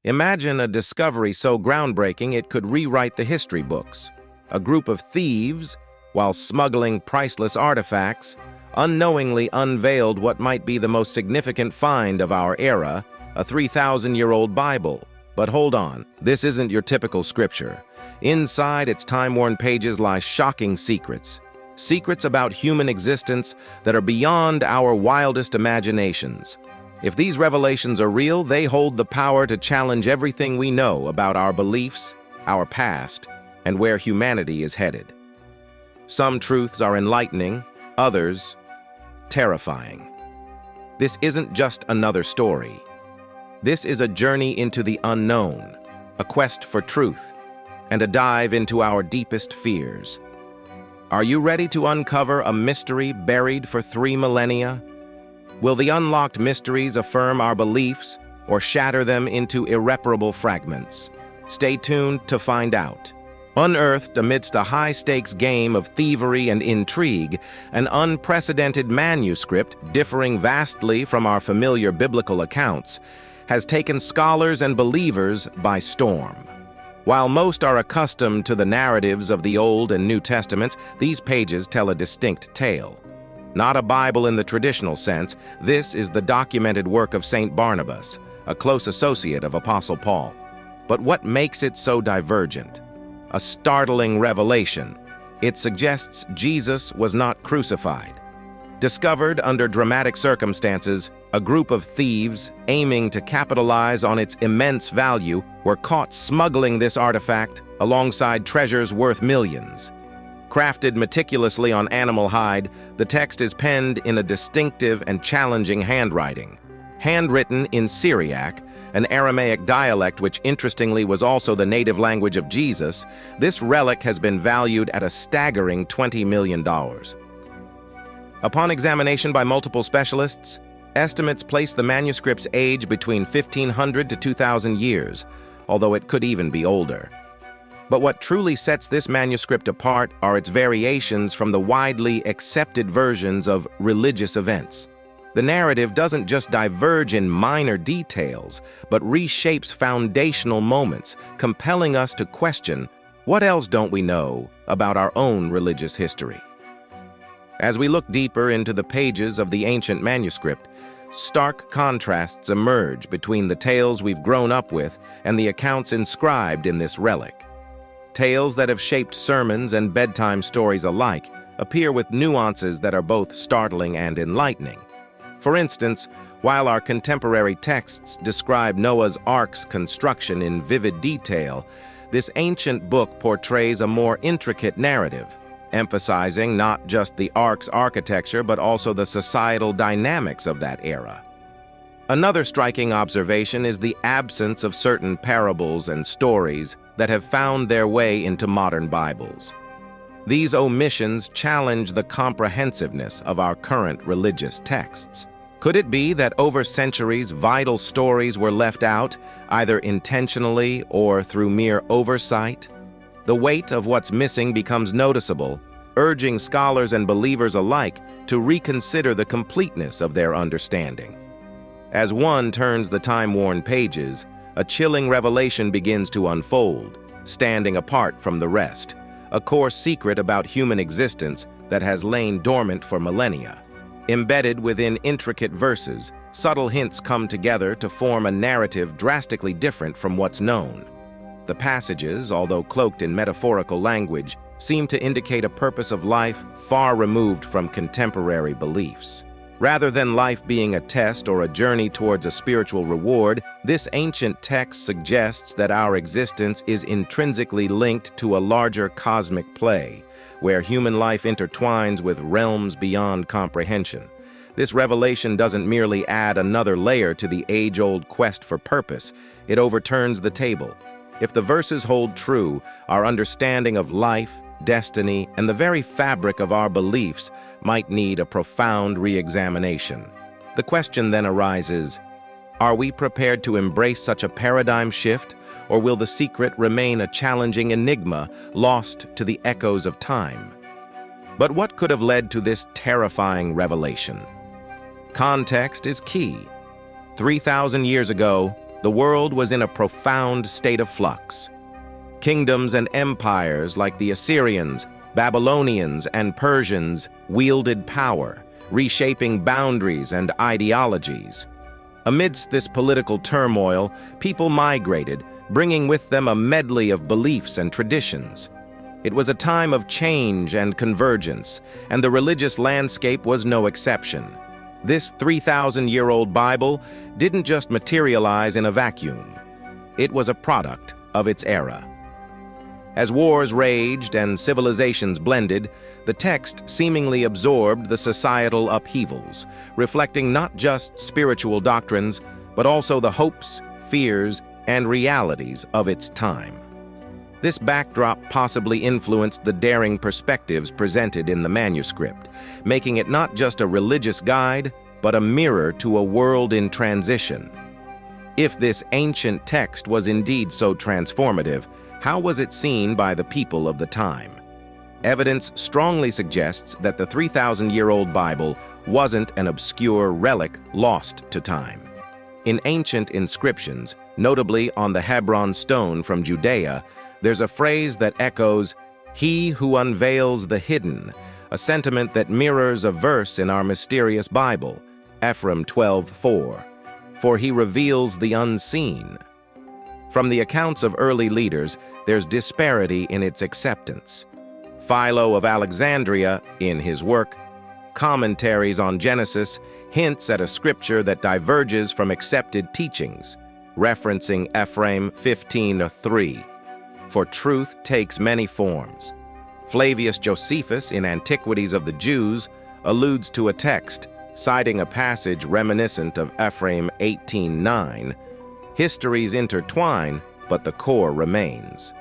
Imagine a discovery so groundbreaking it could rewrite the history books. A group of thieves, while smuggling priceless artifacts, unknowingly unveiled what might be the most significant find of our era, a 3,000-year-old Bible. But hold on, this isn't your typical scripture. Inside its time-worn pages lie shocking secrets. Secrets about human existence that are beyond our wildest imaginations. If these revelations are real, they hold the power to challenge everything we know about our beliefs, our past, and where humanity is headed. Some truths are enlightening, others terrifying. This isn't just another story. This is a journey into the unknown, a quest for truth, and a dive into our deepest fears. Are you ready to uncover a mystery buried for 3 millennia? Will the unlocked mysteries affirm our beliefs or shatter them into irreparable fragments? Stay tuned to find out. Unearthed amidst a high-stakes game of thievery and intrigue, an unprecedented manuscript, differing vastly from our familiar biblical accounts, has taken scholars and believers by storm. While most are accustomed to the narratives of the Old and New Testaments, these pages tell a distinct tale. Not a Bible in the traditional sense, this is the documented work of Saint Barnabas, a close associate of Apostle Paul. But what makes it so divergent? A startling revelation. It suggests Jesus was not crucified. Discovered under dramatic circumstances, a group of thieves, aiming to capitalize on its immense value, were caught smuggling this artifact alongside treasures worth millions. Crafted meticulously on animal hide, the text is penned in a distinctive and challenging handwriting. Handwritten in Syriac, an Aramaic dialect which interestingly was also the native language of Jesus, this relic has been valued at a staggering $20 million. Upon examination by multiple specialists, estimates place the manuscript's age between 1,500 to 2,000 years, although it could even be older. But what truly sets this manuscript apart are its variations from the widely accepted versions of religious events. The narrative doesn't just diverge in minor details, but reshapes foundational moments, compelling us to question, what else don't we know about our own religious history? As we look deeper into the pages of the ancient manuscript, stark contrasts emerge between the tales we've grown up with and the accounts inscribed in this relic. Tales that have shaped sermons and bedtime stories alike appear with nuances that are both startling and enlightening. For instance, while our contemporary texts describe Noah's Ark's construction in vivid detail, this ancient book portrays a more intricate narrative, emphasizing not just the Ark's architecture but also the societal dynamics of that era. Another striking observation is the absence of certain parables and stories that have found their way into modern Bibles. These omissions challenge the comprehensiveness of our current religious texts. Could it be that over centuries vital stories were left out, either intentionally or through mere oversight? The weight of what's missing becomes noticeable, urging scholars and believers alike to reconsider the completeness of their understanding. As one turns the time-worn pages, a chilling revelation begins to unfold, standing apart from the rest, a core secret about human existence that has lain dormant for millennia. Embedded within intricate verses, subtle hints come together to form a narrative drastically different from what's known. The passages, although cloaked in metaphorical language, seem to indicate a purpose of life far removed from contemporary beliefs. Rather than life being a test or a journey towards a spiritual reward, this ancient text suggests that our existence is intrinsically linked to a larger cosmic play, where human life intertwines with realms beyond comprehension. This revelation doesn't merely add another layer to the age-old quest for purpose, it overturns the table. If the verses hold true, our understanding of life, destiny, and the very fabric of our beliefs might need a profound re-examination. The question then arises, are we prepared to embrace such a paradigm shift, or will the secret remain a challenging enigma lost to the echoes of time? But what could have led to this terrifying revelation? Context is key. 3,000 years ago, the world was in a profound state of flux. Kingdoms and empires like the Assyrians, Babylonians, and Persians wielded power, reshaping boundaries and ideologies. Amidst this political turmoil, people migrated, bringing with them a medley of beliefs and traditions. It was a time of change and convergence, and the religious landscape was no exception. This 3,000-year-old Bible didn't just materialize in a vacuum. It was a product of its era. As wars raged and civilizations blended, the text seemingly absorbed the societal upheavals, reflecting not just spiritual doctrines, but also the hopes, fears, and realities of its time. This backdrop possibly influenced the daring perspectives presented in the manuscript, making it not just a religious guide, but a mirror to a world in transition. If this ancient text was indeed so transformative, how was it seen by the people of the time? Evidence strongly suggests that the 3,000-year-old Bible wasn't an obscure relic lost to time. In ancient inscriptions, notably on the Hebron stone from Judea, there's a phrase that echoes, "He who unveils the hidden," a sentiment that mirrors a verse in our mysterious Bible, Ephraim 12:4, "For he reveals the unseen." From the accounts of early leaders, there's disparity in its acceptance. Philo of Alexandria, in his work, Commentaries on Genesis, hints at a scripture that diverges from accepted teachings, referencing Ephraim 15:3. For truth takes many forms. Flavius Josephus, in Antiquities of the Jews, alludes to a text, citing a passage reminiscent of Ephraim 18:9. Histories intertwine, but the core remains.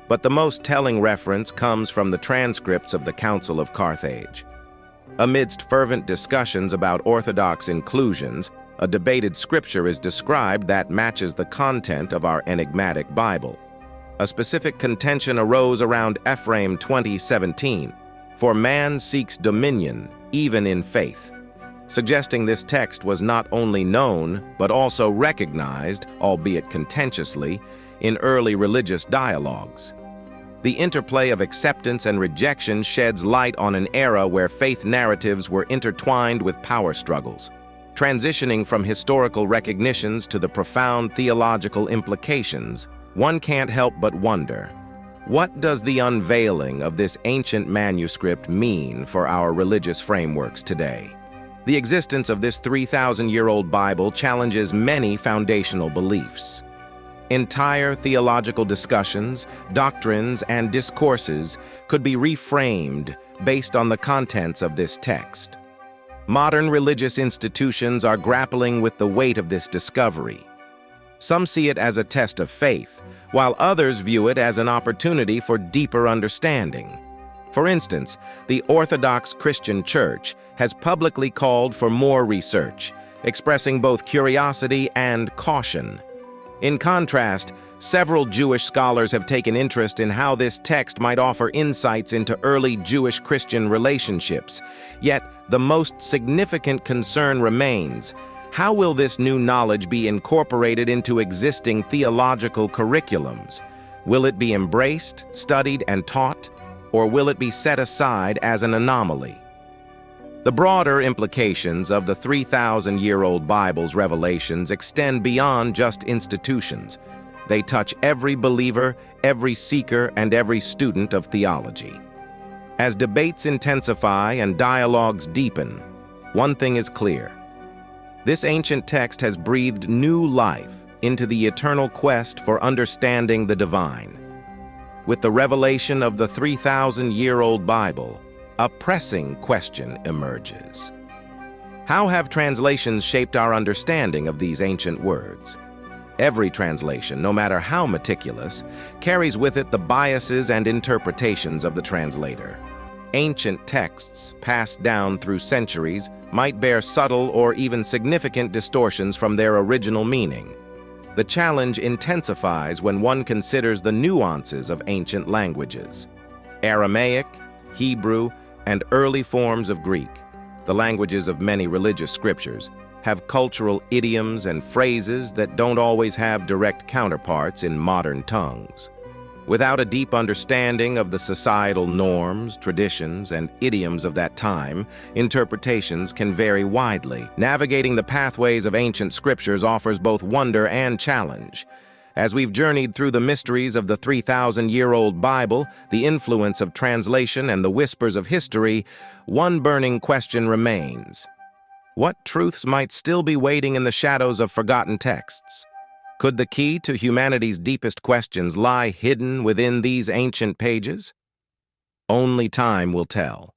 But the most telling reference comes from the transcripts of the Council of Carthage. Amidst fervent discussions about orthodox inclusions, a debated scripture is described that matches the content of our enigmatic Bible. A specific contention arose around Ephraim 20:17, "For man seeks dominion, even in faith," suggesting this text was not only known, but also recognized, albeit contentiously, in early religious dialogues. The interplay of acceptance and rejection sheds light on an era where faith narratives were intertwined with power struggles. Transitioning from historical recognitions to the profound theological implications, one can't help but wonder, what does the unveiling of this ancient manuscript mean for our religious frameworks today? The existence of this 3,000-year-old Bible challenges many foundational beliefs. Entire theological discussions, doctrines, and discourses could be reframed based on the contents of this text. Modern religious institutions are grappling with the weight of this discovery. Some see it as a test of faith, while others view it as an opportunity for deeper understanding. For instance, the Orthodox Christian Church has publicly called for more research, expressing both curiosity and caution. In contrast, several Jewish scholars have taken interest in how this text might offer insights into early Jewish-Christian relationships. Yet, the most significant concern remains: how will this new knowledge be incorporated into existing theological curriculums? Will it be embraced, studied, and taught, or will it be set aside as an anomaly? The broader implications of the 3,000-year-old Bible's revelations extend beyond just institutions. They touch every believer, every seeker, and every student of theology. As debates intensify and dialogues deepen, one thing is clear: this ancient text has breathed new life into the eternal quest for understanding the divine. With the revelation of the 3,000-year-old Bible, a pressing question emerges. How have translations shaped our understanding of these ancient words? Every translation, no matter how meticulous, carries with it the biases and interpretations of the translator. Ancient texts, passed down through centuries, might bear subtle or even significant distortions from their original meaning. The challenge intensifies when one considers the nuances of ancient languages. Aramaic, Hebrew, and early forms of Greek, the languages of many religious scriptures, have cultural idioms and phrases that don't always have direct counterparts in modern tongues. Without a deep understanding of the societal norms, traditions, and idioms of that time, interpretations can vary widely. Navigating the pathways of ancient scriptures offers both wonder and challenge. As we've journeyed through the mysteries of the 3,000-year-old Bible, the influence of translation, and the whispers of history, one burning question remains. What truths might still be waiting in the shadows of forgotten texts? Could the key to humanity's deepest questions lie hidden within these ancient pages? Only time will tell.